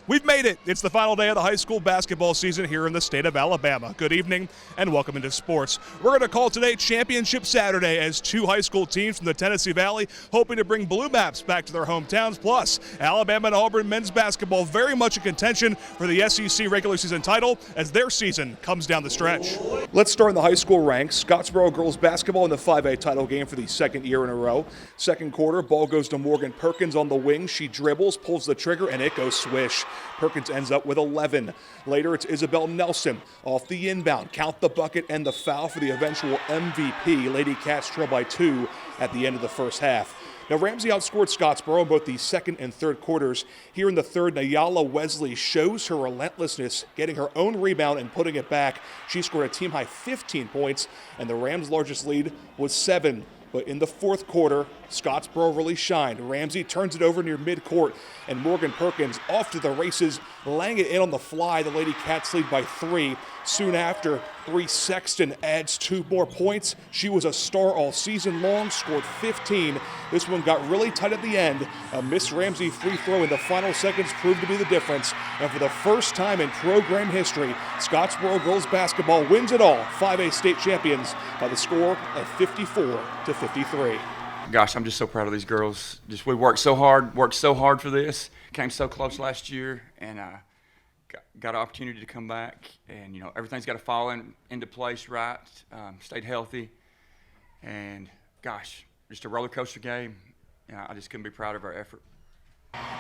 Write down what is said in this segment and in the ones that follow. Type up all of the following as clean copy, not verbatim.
We've made it. It's the final day of the high school basketball season here in the state of Alabama. Good evening and welcome into sports. We're going to call today Championship Saturday as two high school teams from the Tennessee Valley hoping to bring blue maps back to their hometowns. Plus, Alabama and Auburn men's basketball very much in contention for the SEC regular season title as their season comes down the stretch. Let's start in the high school ranks. Scottsboro girls basketball in the 5A title game for the second year in a row. Second quarter, ball goes to Morgan Perkins on the wing. She dribbles, pulls the trigger, and it goes swish. Perkins ends up with 11. Later, it's Isabel Nelson off the inbound. Count the bucket and the foul for the eventual MVP. Lady Cats trail by 2 at the end of the first half. Now, Ramsey outscored Scottsboro in both the second and third quarters. Here in the third, Nayala Wesley shows her relentlessness, getting her own rebound and putting it back. She scored a team-high 15 points, and the Rams' largest lead was 7. But in the fourth quarter, Scottsboro really shined. Ramsey turns it over near midcourt, and Morgan Perkins off to the races, laying it in on the fly. The Lady Cats lead by 3. Soon after, Bree Sexton adds 2 more points. She was a star all season long, scored 15. This one got really tight at the end. A Miss Ramsey free throw in the final seconds proved to be the difference. And for the first time in program history, Scottsboro girls basketball wins it all, 5A state champions, by the score of 54-53. Gosh, I'm just so proud of these girls. We worked so hard for this. Came so close last year, and got an opportunity to come back. And everything's got to fall into place right. Stayed healthy, and gosh, just a roller coaster game. I just couldn't be proud of our effort.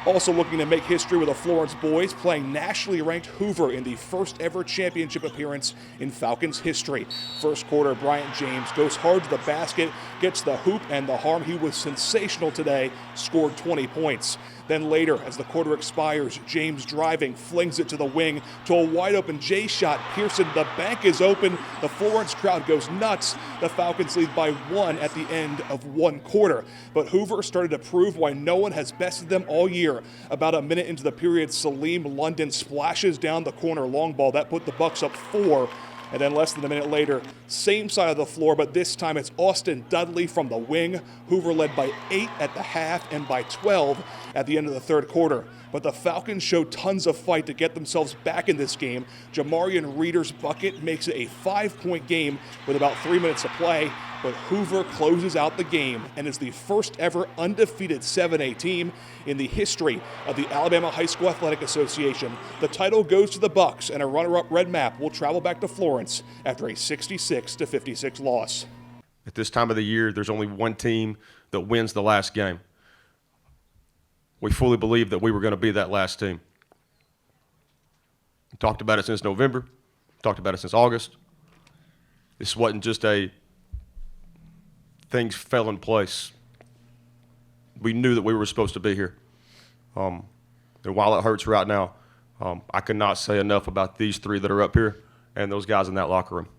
Also looking to make history with the Florence Boys, playing nationally ranked Hoover in the first ever championship appearance in Falcons history. First quarter, Bryant James goes hard to the basket, gets the hoop and the harm. He was sensational today, scored 20 points. Then later, as the quarter expires, James driving, flings it to the wing to a wide open J shot. Pearson, the bank is open. The Florence crowd goes nuts. The Falcons lead by 1 at the end of one quarter. But Hoover started to prove why no one has bested them all year. About a minute into the period, Salim London splashes down the corner long ball. That put the Bucks up 4. And then less than a minute later, same side of the floor, but this time it's Austin Dudley from the wing. Hoover led by 8 at the half and by 12 at the end of the third quarter. But the Falcons showed tons of fight to get themselves back in this game. Jamarian Reeder's bucket makes it a 5-point game with about 3 minutes to play. But Hoover closes out the game and is the first ever undefeated 7A team in the history of the Alabama High School Athletic Association. The title goes to the Bucks, and a runner-up red map will travel back to Florence after a 66-56 loss. At this time of the year, there's only one team that wins the last game. We fully believed that we were going to be that last team. We talked about it since November, talked about it since August. This wasn't just things fell in place. We knew that we were supposed to be here. And while it hurts right now, I cannot say enough about these 3 that are up here and those guys in that locker room.